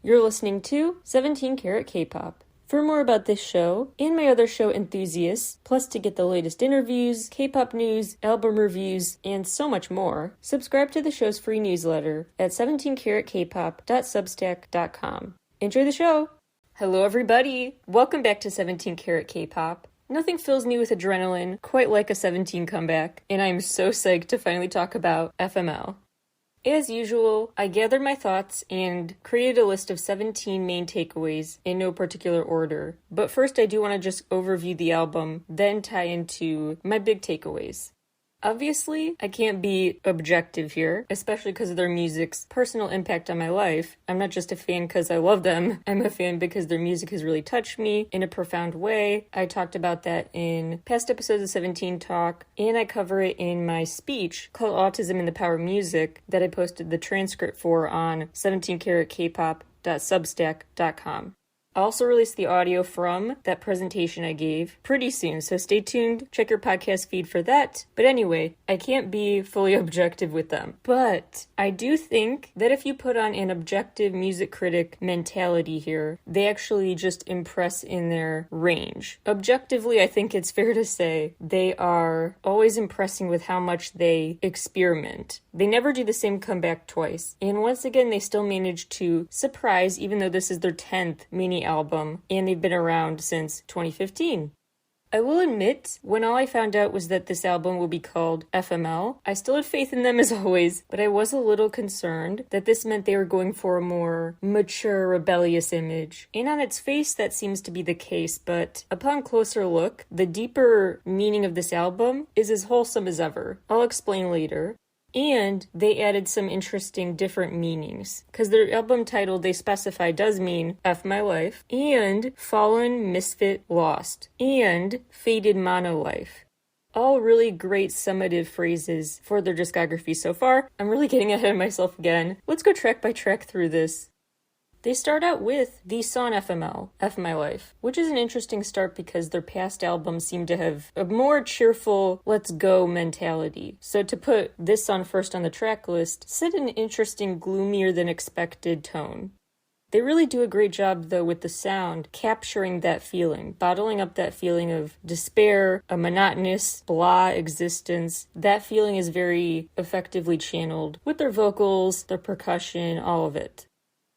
You're listening to 17 Carat K-Pop. For more about this show and my other show Enthusiasts, plus to get the latest interviews, K-pop news, album reviews, and so much more, subscribe to the show's free newsletter at 17caratkpop.substack.com. Enjoy the show! Hello everybody! Welcome back to 17 Carat K-Pop. Nothing fills me with adrenaline quite like a 17 comeback, and I am so psyched to finally talk about FML. As usual, I gathered my thoughts and created a list of 17 main takeaways in no particular order. But first I do want to just overview the album, then tie into my big takeaways. Obviously, I can't be objective here, especially because of their music's personal impact on my life. I'm not just a fan because I love them. I'm a fan because their music has really touched me in a profound way. I talked about that in past episodes of 17 Talk, and I cover it in my speech called Autism and the Power of Music that I posted the transcript for on 17caratkpop.substack.com. I'll also release the audio from that presentation I gave pretty soon, so stay tuned, check your podcast feed for that. But anyway, I can't be fully objective with them. But I do think that if you put on an objective music critic mentality here, they actually just impress in their range. Objectively, I think it's fair to say they are always impressing with how much they experiment. They never do the same comeback twice. And once again, they still manage to surprise, even though this is their 10th mini album, and they've been around since 2015. I will admit, when all I found out was that this album will be called FML, I still had faith in them as always, but I was a little concerned that this meant they were going for a more mature, rebellious image. And on its face, that seems to be the case, but upon closer look, the deeper meaning of this album is as wholesome as ever. I'll explain later. And they added some interesting different meanings, because their album title they specify does mean F My Life, and Fallen, Misfit, Lost, and Faded Mono Life. All really great summative phrases for their discography so far. I'm really getting ahead of myself again. Let's go track by track through this. They start out with the song FML, F My Life, which is an interesting start because their past albums seem to have a more cheerful, let's go mentality. So to put this song first on the track list set an interesting, gloomier than expected tone. They really do a great job, though, with the sound, capturing that feeling, bottling up that feeling of despair, a monotonous, blah existence. That feeling is very effectively channeled with their vocals, their percussion, all of it.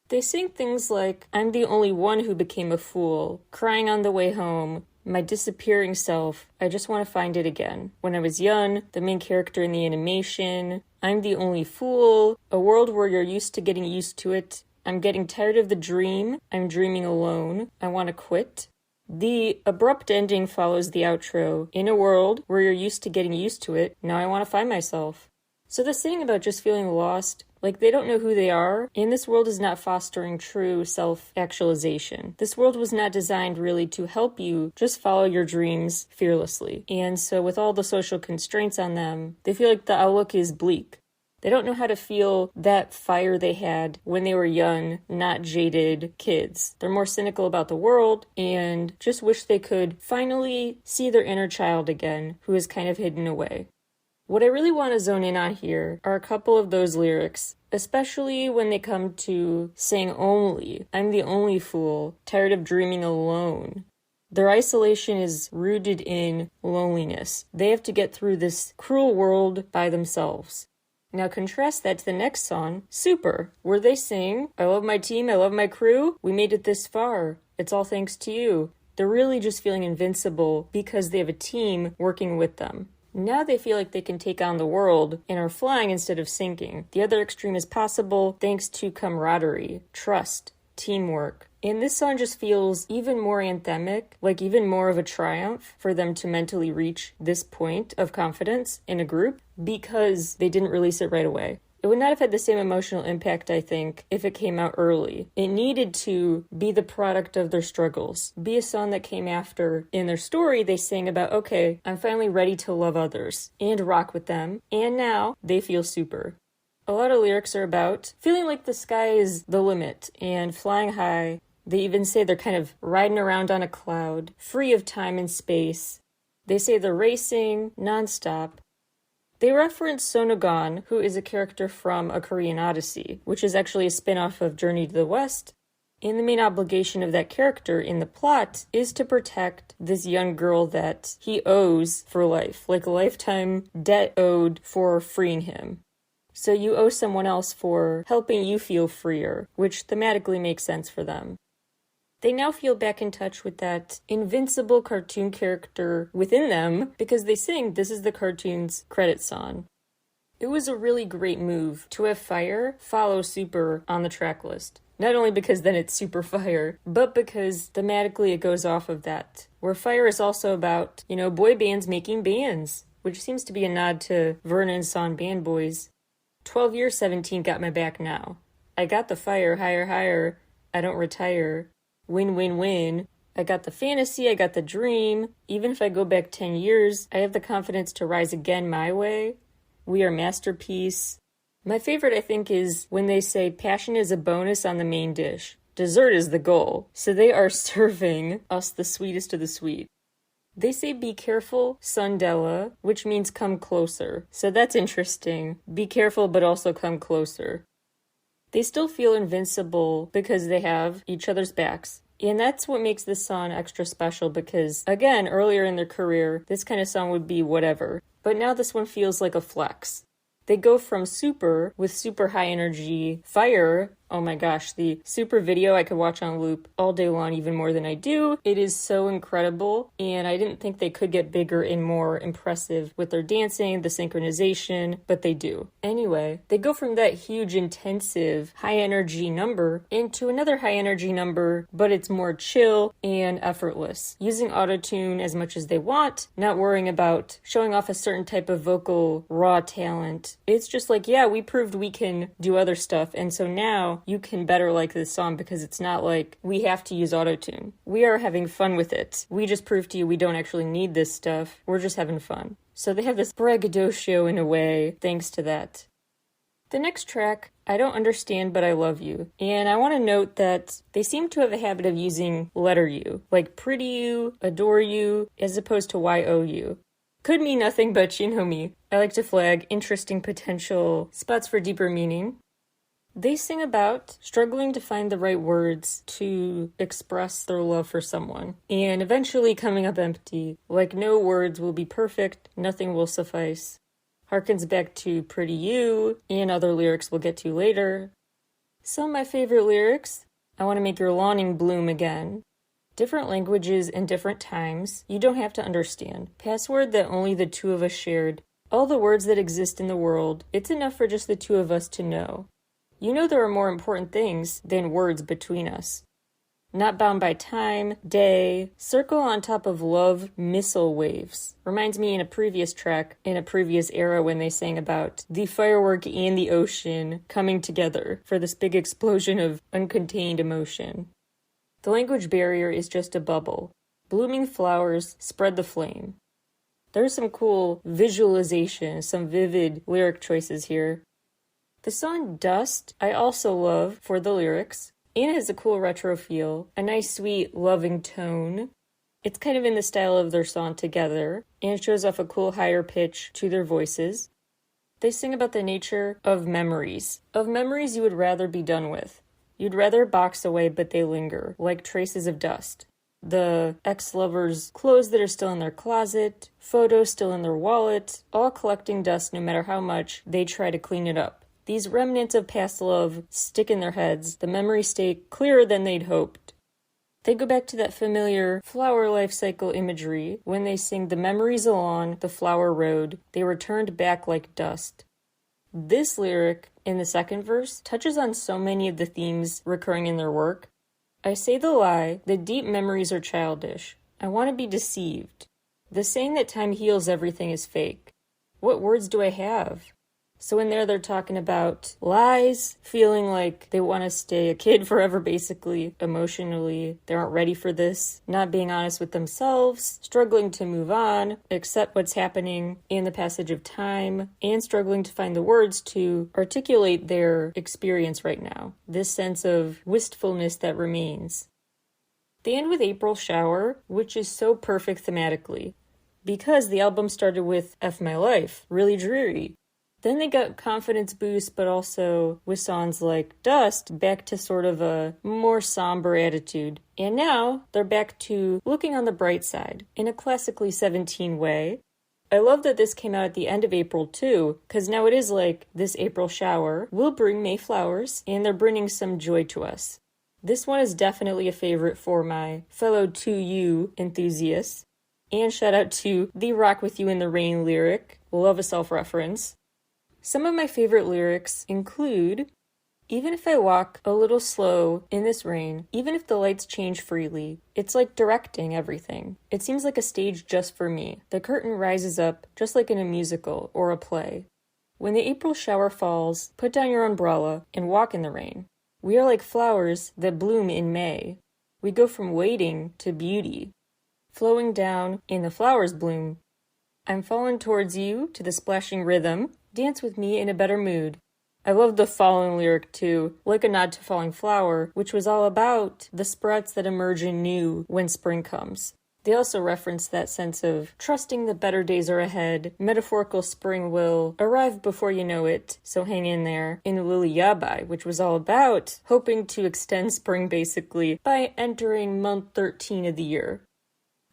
They sing things like, I'm the only one who became a fool, crying on the way home, my disappearing self, I just want to find it again. When I was young, the main character in the animation, I'm the only fool, a world where you're used to getting used to it, I'm getting tired of the dream, I'm dreaming alone, I want to quit. The abrupt ending follows the outro, in a world where you're used to getting used to it, now I want to find myself. So this thing about just feeling lost, like they don't know who they are, and this world is not fostering true self-actualization. This world was not designed really to help you just follow your dreams fearlessly. And so with all the social constraints on them, they feel like the outlook is bleak. They don't know how to feel that fire they had when they were young, not jaded kids. They're more cynical about the world and just wish they could finally see their inner child again, who is kind of hidden away. What I really want to zone in on here are a couple of those lyrics, especially when they come to saying only, I'm the only fool, tired of dreaming alone. Their isolation is rooted in loneliness. They have to get through this cruel world by themselves. Now contrast that to the next song, Super, where they sing, I love my team, I love my crew, we made it this far, it's all thanks to you. They're really just feeling invincible because they have a team working with them. Now they feel like they can take on the world and are flying instead of sinking. The other extreme is possible thanks to camaraderie, trust, teamwork. And this song just feels even more anthemic, like even more of a triumph for them to mentally reach this point of confidence in a group because they didn't release it right away. It would not have had the same emotional impact, I think, if it came out early. It needed to be the product of their struggles, be a song that came after. In their story, they sang about, okay, I'm finally ready to love others and rock with them, and now they feel super. A lot of lyrics are about feeling like the sky is the limit and flying high. They even say they're kind of riding around on a cloud, free of time and space. They say they're racing nonstop. They reference Sonogon, who is a character from A Korean Odyssey, which is actually a spin-off of Journey to the West. And the main obligation of that character in the plot is to protect this young girl that he owes for life, like a lifetime debt owed for freeing him. So you owe someone else for helping you feel freer, which thematically makes sense for them. They now feel back in touch with that invincible cartoon character within them because they sing This Is the Cartoon's credit song. It was a really great move to have Fire follow Super on the track list. Not only because then it's Super Fire, but because thematically it goes off of that. Where Fire is also about, boy bands making bands, which seems to be a nod to Vernon's song Band Boys. 12 years 17 got my back now. I got the fire, higher, higher. I don't retire. Win, win, win. I got the fantasy, I got the dream. Even if I go back 10 years, I have the confidence to rise again my way. We are masterpiece. My favorite, I think, is when they say passion is a bonus on the main dish. Dessert is the goal. So they are serving us the sweetest of the sweet. They say be careful, Sundella, which means come closer. So that's interesting. Be careful, but also come closer. They still feel invincible because they have each other's backs. And that's what makes this song extra special because, again, earlier in their career, this kind of song would be whatever. But now this one feels like a flex. They go from Super, with super high energy, Fire. Oh my gosh, the Super video I could watch on loop all day long, even more than I do. It is so incredible, and I didn't think they could get bigger and more impressive with their dancing, the synchronization, but they do. Anyway, they go from that huge, intensive, high energy number into another high energy number, but it's more chill and effortless. Using autotune as much as they want, not worrying about showing off a certain type of vocal raw talent. It's just like, yeah, we proved we can do other stuff, and so now you can better like this song because it's not like we have to use autotune. We are having fun with it. We just proved to you we don't actually need this stuff. We're just having fun. So they have this braggadocio in a way thanks to that. The next track, I Don't Understand But I Love You. And I want to note that they seem to have a habit of using letter U, like pretty you, adore you, as opposed to Y-O-U. Could mean nothing, but you know me. I like to flag interesting potential spots for deeper meaning. They sing about struggling to find the right words to express their love for someone, and eventually coming up empty, like no words will be perfect, nothing will suffice. Harkens back to Pretty You, and other lyrics we'll get to later. Some of my favorite lyrics, I want to make your longing bloom again. Different languages and different times, you don't have to understand. Password that only the two of us shared. All the words that exist in the world, it's enough for just the two of us to know. You know there are more important things than words between us. Not bound by time, day, circle on top of love, missile waves. Reminds me in a previous track, in a previous era when they sang about the firework and the ocean coming together for this big explosion of uncontained emotion. The language barrier is just a bubble. Blooming flowers spread the flame. There's some cool visualization, some vivid lyric choices here. The song Dust, I also love for the lyrics, and it has a cool retro feel, a nice sweet loving tone. It's kind of in the style of their song Together, and it shows off a cool higher pitch to their voices. They sing about the nature of memories you would rather be done with. You'd rather box away, but they linger, like traces of dust. The ex-lover's clothes that are still in their closet, photos still in their wallet, all collecting dust no matter how much they try to clean it up. These remnants of past love stick in their heads. The memories stay clearer than they'd hoped. They go back to that familiar flower life cycle imagery when they sing the memories along the flower road. They returned back like dust. This lyric in the second verse touches on so many of the themes recurring in their work. I say the lie, the deep memories are childish. I want to be deceived. The saying that time heals everything is fake. What words do I have? So in there, they're talking about lies, feeling like they want to stay a kid forever, basically, emotionally. They aren't ready for this, not being honest with themselves, struggling to move on, accept what's happening in the passage of time, and struggling to find the words to articulate their experience right now. This sense of wistfulness that remains. They end with April Shower, which is so perfect thematically, because the album started with F My Life, really dreary. Then they got confidence boost, but also with songs like Dust, back to sort of a more somber attitude. And now they're back to looking on the bright side in a classically 17 way. I love that this came out at the end of April too, because now it is like this April shower will bring May flowers, and they're bringing some joy to us. This one is definitely a favorite for my fellow 2U enthusiasts. And shout out to the Rock With You in the Rain lyric. Love a self-reference. Some of my favorite lyrics include, even if I walk a little slow in this rain, even if the lights change freely, it's like directing everything. It seems like a stage just for me. The curtain rises up just like in a musical or a play. When the April shower falls, put down your umbrella and walk in the rain. We are like flowers that bloom in May. We go from waiting to beauty, flowing down in the flowers bloom. I'm falling towards you to the splashing rhythm. Dance with me in a better mood. I love the fallen lyric too, like a nod to Falling Flower, which was all about the sprouts that emerge anew when spring comes. They also reference that sense of trusting that better days are ahead, metaphorical spring will arrive before you know it, so hang in there, in Lily Yabai, which was all about hoping to extend spring basically by entering month 13 of the year.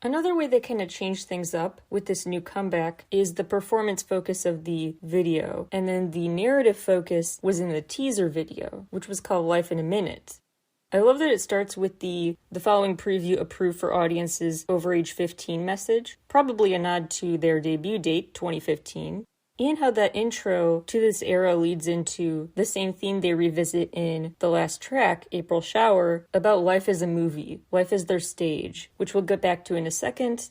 Another way they kind of changed things up with this new comeback is the performance focus of the video, and then the narrative focus was in the teaser video, which was called Life in a Minute. I love that it starts with the following preview approved for audiences over age 15 message, probably a nod to their debut date, 2015, and how that intro to this era leads into the same theme they revisit in the last track, April Shower, about life as a movie, life as their stage, which we'll get back to in a second.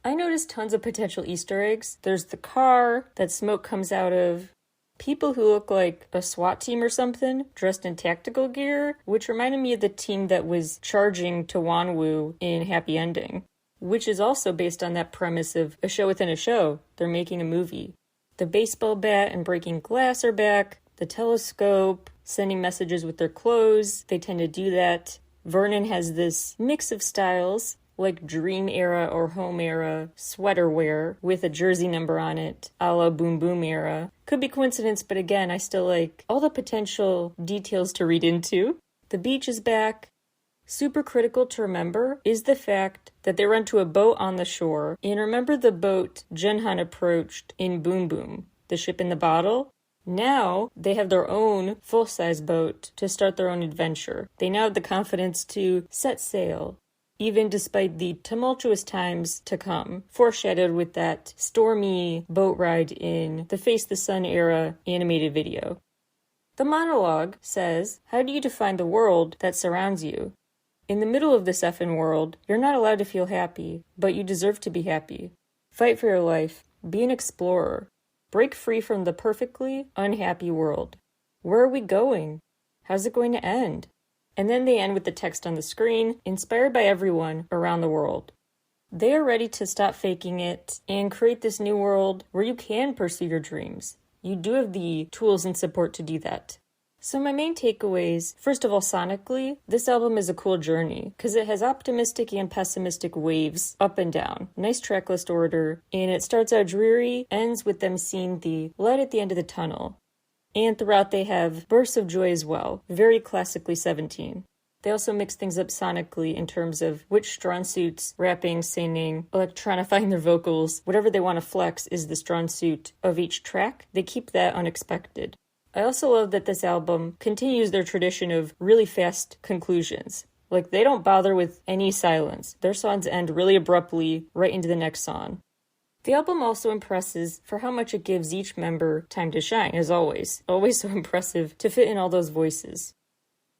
I noticed tons of potential Easter eggs. There's the car that smoke comes out of, people who look like a SWAT team or something, dressed in tactical gear, which reminded me of the team that was charging to Wanwoo in Happy Ending, which is also based on that premise of a show within a show. They're making a movie. The baseball bat and breaking glass are back. The telescope, sending messages with their clothes. They tend to do that. Vernon has this mix of styles, like dream era or home era sweater wear with a jersey number on it, a la Boom Boom era. Could be coincidence, but again, I still like all the potential details to read into. The beach is back. Super critical to remember is the fact that they run to a boat on the shore, and remember the boat Junhan approached in Boom Boom, the ship in the bottle? Now they have their own full-size boat to start their own adventure. They now have the confidence to set sail, even despite the tumultuous times to come, foreshadowed with that stormy boat ride in the Face the Sun era animated video. The monologue says, how do you define the world that surrounds you? In the middle of this effing world, you're not allowed to feel happy, but you deserve to be happy. Fight for your life. Be an explorer. Break free from the perfectly unhappy world. Where are we going? How's it going to end? And then they end with the text on the screen, inspired by everyone around the world. They are ready to stop faking it and create this new world where you can pursue your dreams. You do have the tools and support to do that. So my main takeaways, first of all, sonically, this album is a cool journey because it has optimistic and pessimistic waves up and down. Nice tracklist order, and it starts out dreary, ends with them seeing the light at the end of the tunnel. And throughout they have bursts of joy as well, very classically 17. They also mix things up sonically in terms of which strong suits, rapping, singing, electronifying their vocals, whatever they want to flex is the strong suit of each track. They keep that unexpected. I also love that this album continues their tradition of really fast conclusions. Like, they don't bother with any silence. Their songs end really abruptly, right into the next song. The album also impresses for how much it gives each member time to shine, as always. Always so impressive to fit in all those voices.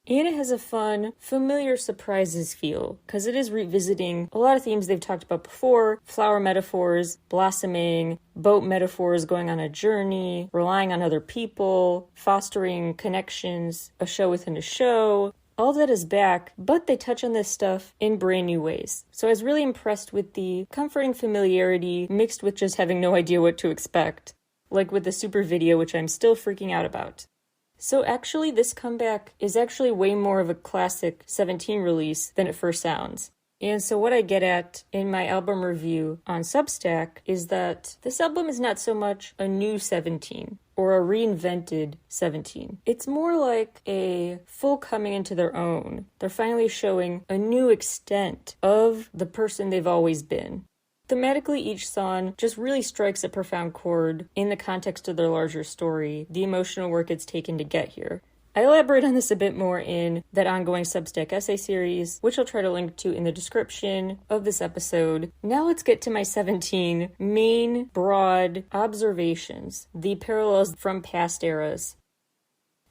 And it has a fun, familiar surprises feel, because it is revisiting a lot of themes they've talked about before, flower metaphors, blossoming, boat metaphors, going on a journey, relying on other people, fostering connections, a show within a show. All that is back, but they touch on this stuff in brand new ways. So I was really impressed with the comforting familiarity mixed with just having no idea what to expect, like with the super video, which I'm still freaking out about. So actually, this comeback is actually way more of a classic 17 release than it first sounds. And so what I get at in my album review on Substack is that this album is not so much a new 17 or a reinvented 17. It's more like a full coming into their own. They're finally showing a new extent of the person they've always been. Thematically, each song just really strikes a profound chord in the context of their larger story, the emotional work it's taken to get here. I elaborate on this a bit more in that ongoing Substack essay series, which I'll try to link to in the description of this episode. Now let's get to my 17 main, broad observations, the parallels from past eras.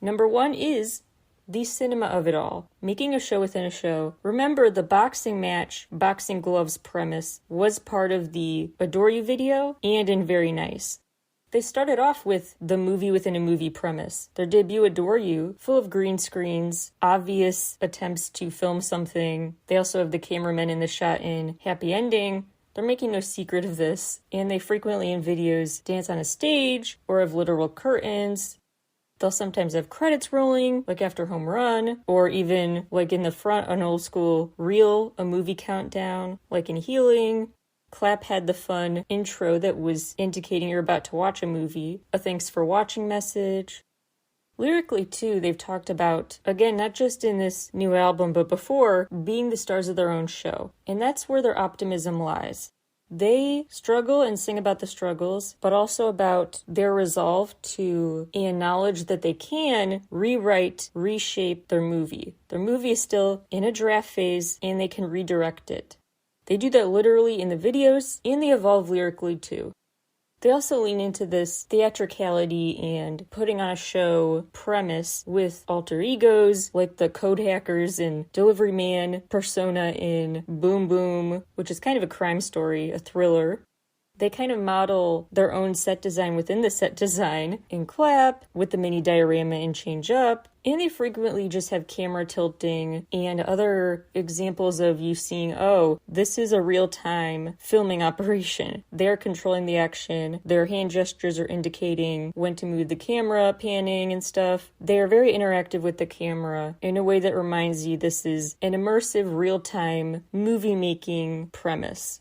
Number 1 is the cinema of it all, making a show within a show. Remember, the boxing match, boxing gloves premise was part of the Adore You video and in Very Nice. They started off with the movie within a movie premise. Their debut, Adore You, full of green screens, obvious attempts to film something. They also have the cameramen in the shot in Happy Ending. They're making no secret of this, and they frequently in videos dance on a stage or have literal curtains. They'll sometimes have credits rolling, like after Home Run, or even like in the front, an old school reel, a movie countdown, like in Healing. Clap had the fun intro that was indicating you're about to watch a movie, a thanks for watching message. Lyrically, too, they've talked about, again, not just in this new album, but before, being the stars of their own show. And that's where their optimism lies. They struggle and sing about the struggles, but also about their resolve to acknowledge that they can rewrite, reshape their movie. Their movie is still in a draft phase, and they can redirect it. They do that literally in the videos, and they evolve lyrically too. They also lean into this theatricality and putting on a show premise with alter egos, like the code hackers in Delivery Man, persona in Boom Boom, which is kind of a crime story, a thriller. They kind of model their own set design within the set design in Clap, with the mini diorama in Change Up, and they frequently just have camera tilting and other examples of you seeing, oh, this is a real-time filming operation. They're controlling the action. Their hand gestures are indicating when to move the camera, panning and stuff. They are very interactive with the camera in a way that reminds you this is an immersive, real-time movie-making premise.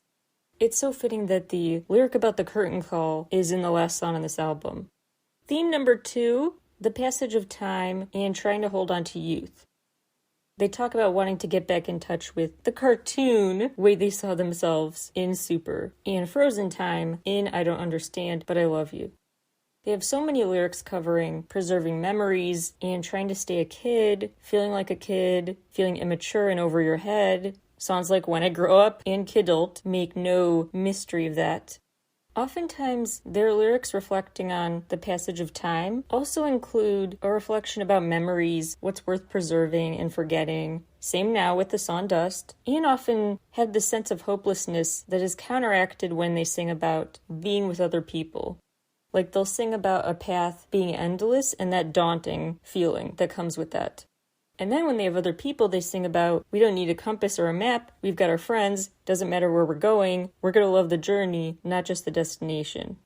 It's so fitting that the lyric about the curtain call is in the last song on this album. Theme number 2, the passage of time and trying to hold on to youth. They talk about wanting to get back in touch with the cartoon way they saw themselves in Super, and Frozen Time in I Don't Understand, But I Love You. They have so many lyrics covering preserving memories and trying to stay a kid, feeling immature and over your head. Songs like When I Grow Up and Kidult make no mystery of that. Oftentimes, their lyrics reflecting on the passage of time also include a reflection about memories, what's worth preserving and forgetting. Same now with the song Dust, and often have the sense of hopelessness that is counteracted when they sing about being with other people. Like they'll sing about a path being endless and that daunting feeling that comes with that. And then when they have other people, they sing about, we don't need a compass or a map, we've got our friends, doesn't matter where we're going, we're going to love the journey, not just the destination.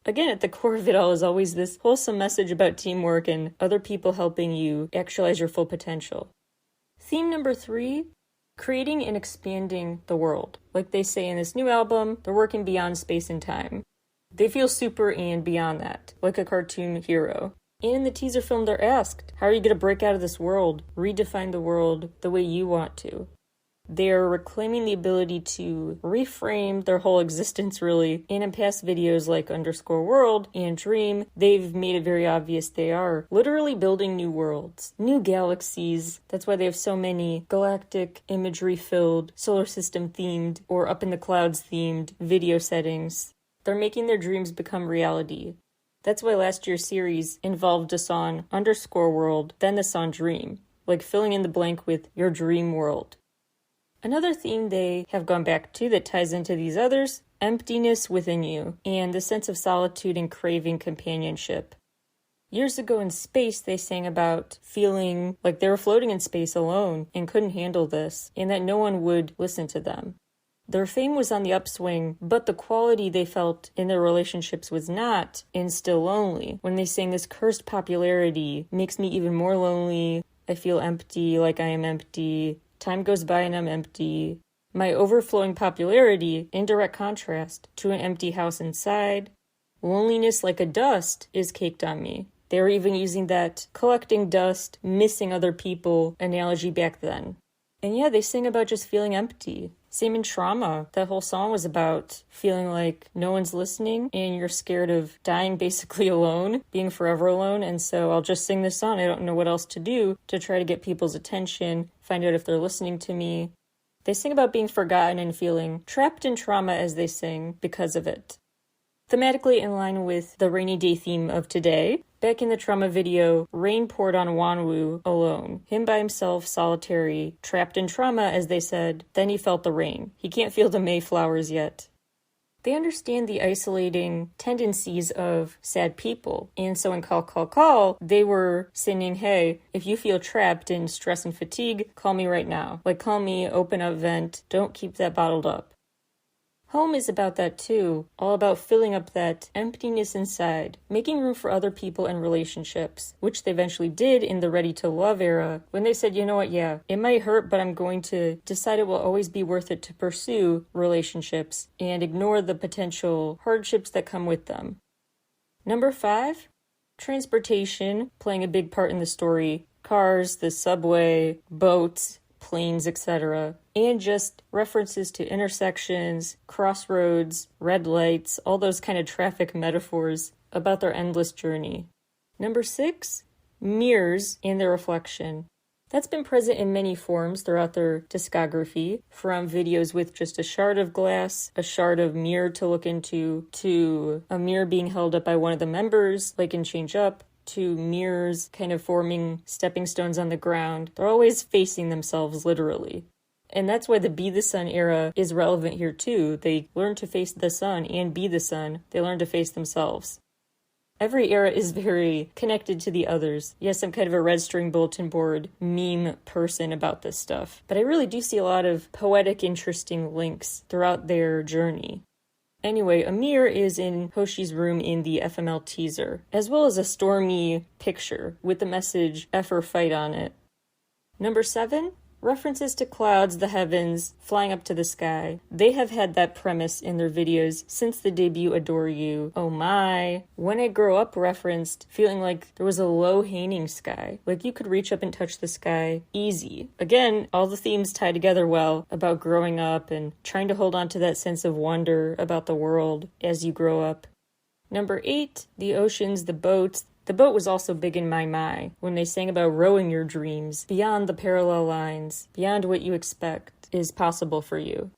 Again, at the core of it all is always this wholesome message about teamwork and other people helping you actualize your full potential. Theme number 3, creating and expanding the world. Like they say in this new album, they're working beyond space and time. They feel super and beyond that, like a cartoon hero. And in the teaser film, they're asked, how are you going to break out of this world, redefine the world the way you want to? They're reclaiming the ability to reframe their whole existence, really. And in past videos like _World and Dream, they've made it very obvious they are literally building new worlds, new galaxies. That's why they have so many galactic imagery-filled, solar system-themed, or up in the clouds-themed video settings. They're making their dreams become reality. That's why last year's series involved a song _World, then the song Dream, like filling in the blank with your dream world. Another theme they have gone back to that ties into these others, emptiness within you, and the sense of solitude and craving companionship. Years ago in Space, they sang about feeling like they were floating in space alone and couldn't handle this, and that no one would listen to them. Their fame was on the upswing, but the quality they felt in their relationships was not, and still lonely. When they sang this cursed popularity makes me even more lonely, I feel empty, like I am empty, time goes by and I'm empty. My overflowing popularity, in direct contrast to an empty house inside. Loneliness like a dust is caked on me. They were even using that collecting dust, missing other people analogy back then. And yeah, they sing about just feeling empty. Same in Trauma. That whole song was about feeling like no one's listening and you're scared of dying basically alone, being forever alone. And so I'll just sing this song. I don't know what else to do to try to get people's attention, find out if they're listening to me. They sing about being forgotten and feeling trapped in trauma as they sing because of it. Thematically in line with the rainy day theme of today, back in the Trauma video, rain poured on Wanwoo alone. Him by himself, solitary, trapped in trauma, as they said. Then he felt the rain. He can't feel the Mayflowers yet. They understand the isolating tendencies of sad people. And so in Call, Call, Call, they were singing, hey, if you feel trapped in stress and fatigue, call me right now. Like, call me, open up, vent. Don't keep that bottled up. Home is about that too, all about filling up that emptiness inside, making room for other people and relationships, which they eventually did in the Ready to Love era, when they said, you know what, yeah, it might hurt, but I'm going to decide it will always be worth it to pursue relationships and ignore the potential hardships that come with them. Number 5, transportation, playing a big part in the story. Cars, the subway, boats, planes, etc., and just references to intersections, crossroads, red lights, all those kind of traffic metaphors about their endless journey. Number 6, mirrors and their reflection. That's been present in many forms throughout their discography, from videos with just a shard of glass, a shard of mirror to look into, to a mirror being held up by one of the members, like in Change Up, to mirrors kind of forming stepping stones on the ground. They're always facing themselves literally. And that's why the Be the Sun era is relevant here too. They learn to face the sun and be the sun. They learn to face themselves. Every era is very connected to the others. Yes, I'm kind of a red string bulletin board meme person about this stuff, but I really do see a lot of poetic, interesting links throughout their journey. Anyway, Amir is in Hoshi's room in the FML teaser, as well as a stormy picture with the message F or fight on it. Number 7, references to clouds, the heavens, flying up to the sky. They have had that premise in their videos since the debut Adore You, Oh My, When I Grow Up referenced feeling like there was a low-hanging sky, like you could reach up and touch the sky easy. Again, all the themes tie together well about growing up and trying to hold on to that sense of wonder about the world as you grow up. Number 8, the oceans, the boats. The boat was also big in my when they sang about rowing your dreams beyond the parallel lines, beyond what you expect is possible for you.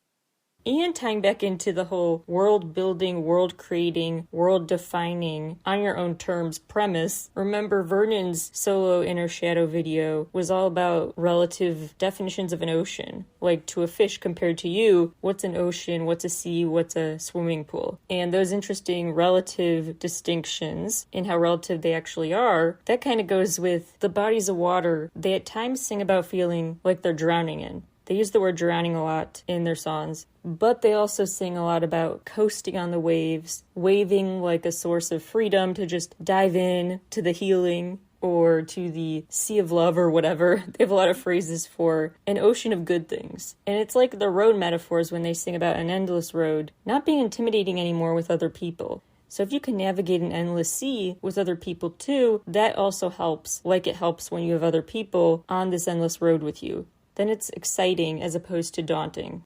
And tying back into the whole world building, world creating, world defining, on your own terms premise, remember Vernon's solo Inner Shadow video was all about relative definitions of an ocean. Like to a fish compared to you, what's an ocean, what's a sea, what's a swimming pool? And those interesting relative distinctions in how relative they actually are, that kind of goes with the bodies of water they at times sing about feeling like they're drowning in. They use the word drowning a lot in their songs, but they also sing a lot about coasting on the waves, waving like a source of freedom to just dive in to the healing or to the sea of love or whatever. They have a lot of phrases for an ocean of good things. And it's like the road metaphors when they sing about an endless road, not being intimidating anymore with other people. So if you can navigate an endless sea with other people too, that also helps, like it helps when you have other people on this endless road with you. Then it's exciting as opposed to daunting.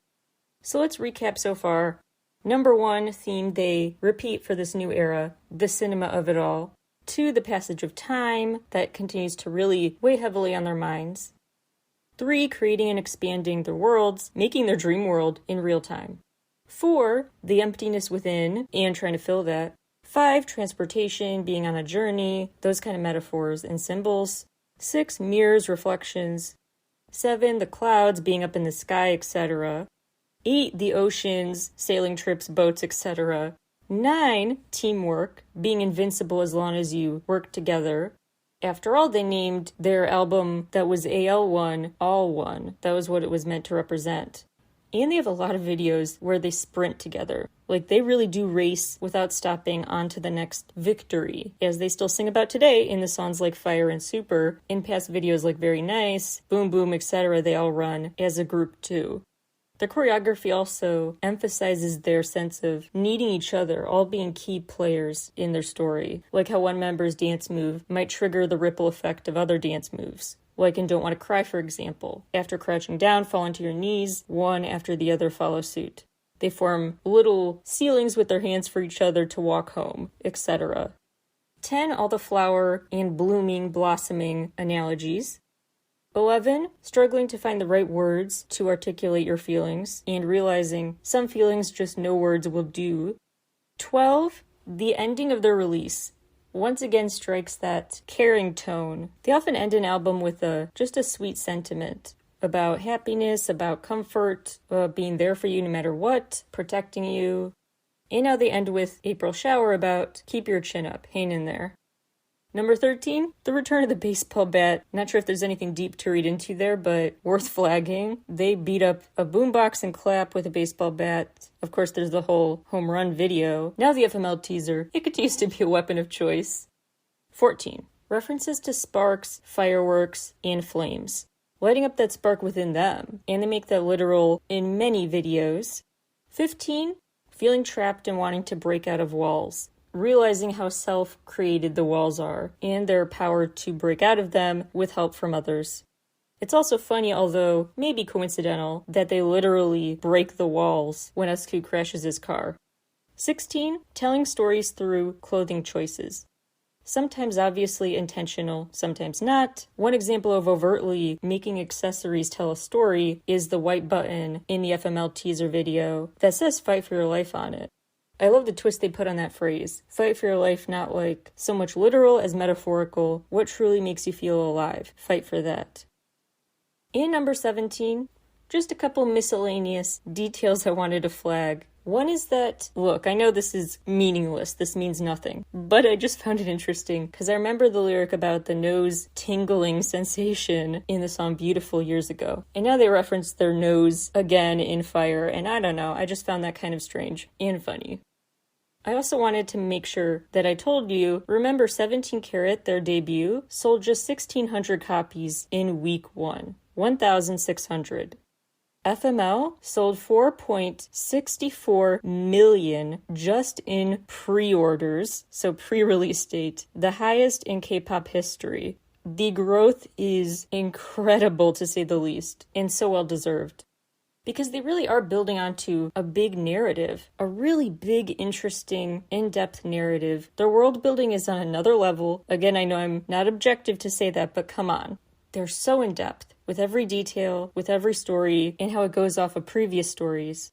So let's recap so far. Number 1, theme they repeat for this new era, the cinema of it all. 2, the passage of time that continues to really weigh heavily on their minds. 3, creating and expanding their worlds, making their dream world in real time. 4, the emptiness within and trying to fill that. 5, transportation, being on a journey, those kind of metaphors and symbols. 6, mirrors, reflections. 7, the clouds, being up in the sky, etc. 8, the oceans, sailing trips, boats, etc. 9, teamwork, being invincible as long as you work together. After all, they named their album that was AL1, All One. That was what it was meant to represent. And they have a lot of videos where they sprint together. Like, they really do race without stopping on to the next victory, as they still sing about today in the songs like Fire and Super. In past videos like Very Nice, Boom Boom, etc., they all run as a group too. The choreography also emphasizes their sense of needing each other, all being key players in their story, like how one member's dance move might trigger the ripple effect of other dance moves. Like in Don't Want to Cry, for example. After crouching down, fall onto your knees, one after the other follow suit. They form little ceilings with their hands for each other to walk home, etc. 10. All the flower and blooming, blossoming analogies. 11. Struggling to find the right words to articulate your feelings and realizing some feelings just no words will do. 12. The ending of their release once again strikes that caring tone. They often end an album with just a sweet sentiment about happiness, about comfort, being there for you no matter what, protecting you. And now they end with April Shower about keep your chin up, hang in there. Number 13, the return of the baseball bat. Not sure if there's anything deep to read into there, but worth flagging. They beat up a boombox and clap with a baseball bat. Of course, there's the whole home run video. Now the FML teaser. It continues to be a weapon of choice. 14, references to sparks, fireworks, and flames. Lighting up that spark within them. And they make that literal in many videos. 15, feeling trapped and wanting to break out of walls. Realizing how self-created the walls are, and their power to break out of them with help from others. It's also funny, although maybe coincidental, that they literally break the walls when SQ crashes his car. 16. Telling stories through clothing choices. Sometimes obviously intentional, sometimes not. One example of overtly making accessories tell a story is the white button in the FML teaser video that says "Fight for Your Life" on it. I love the twist they put on that phrase. Fight for your life, not like so much literal as metaphorical. What truly makes you feel alive? Fight for that. And number 17, just a couple miscellaneous details I wanted to flag. One is that, look, I know this is meaningless, this means nothing, but I just found it interesting because I remember the lyric about the nose tingling sensation in the song Beautiful years ago. And now they reference their nose again in Fire, and I don't know, I just found that kind of strange and funny. I also wanted to make sure that I told you, remember 17 Carat, their debut, sold just 1,600 copies in week 1. 1,600. FML sold 4.64 million just in pre-orders, so pre-release date, the highest in K-pop history. The growth is incredible to say the least, and so well deserved. Because they really are building onto a big narrative, a really big, interesting, in-depth narrative. Their world building is on another level. Again, I know I'm not objective to say that, but come on. They're so in-depth, with every detail, with every story, and how it goes off of previous stories.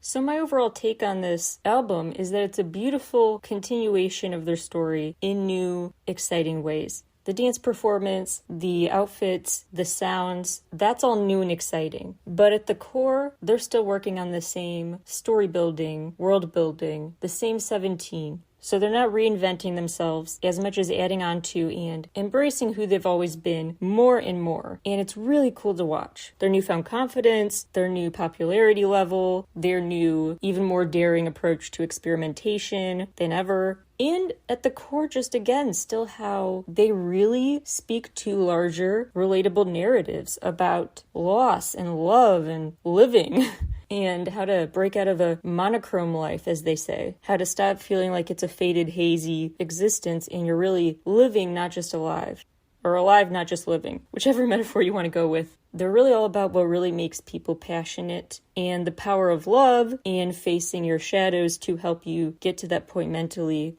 So my overall take on this album is that it's a beautiful continuation of their story in new, exciting ways. The dance performance, the outfits, the sounds, that's all new and exciting. But at the core, they're still working on the same story building, world building, the same 17. So they're not reinventing themselves as much as adding on to and embracing who they've always been more and more. And it's really cool to watch. Their newfound confidence, their new popularity level, their new, even more daring approach to experimentation than ever. And at the core, just again, still how they really speak to larger, relatable narratives about loss and love and living. And how to break out of a monochrome life, as they say. How to stop feeling like it's a faded, hazy existence and you're really living, not just alive. Or alive, not just living. Whichever metaphor you want to go with. They're really all about what really makes people passionate and the power of love and facing your shadows to help you get to that point mentally.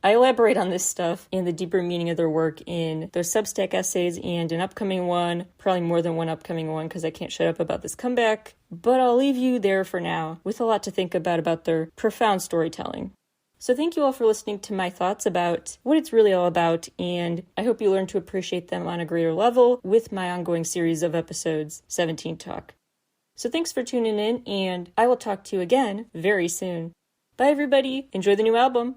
I elaborate on this stuff and the deeper meaning of their work in those Substack essays and an upcoming one, probably more than one upcoming one because I can't shut up about this comeback. But I'll leave you there for now with a lot to think about their profound storytelling. So thank you all for listening to my thoughts about what it's really all about, and I hope you learn to appreciate them on a greater level with my ongoing series of episodes, 17 Talk. So thanks for tuning in, and I will talk to you again very soon. Bye everybody, enjoy the new album!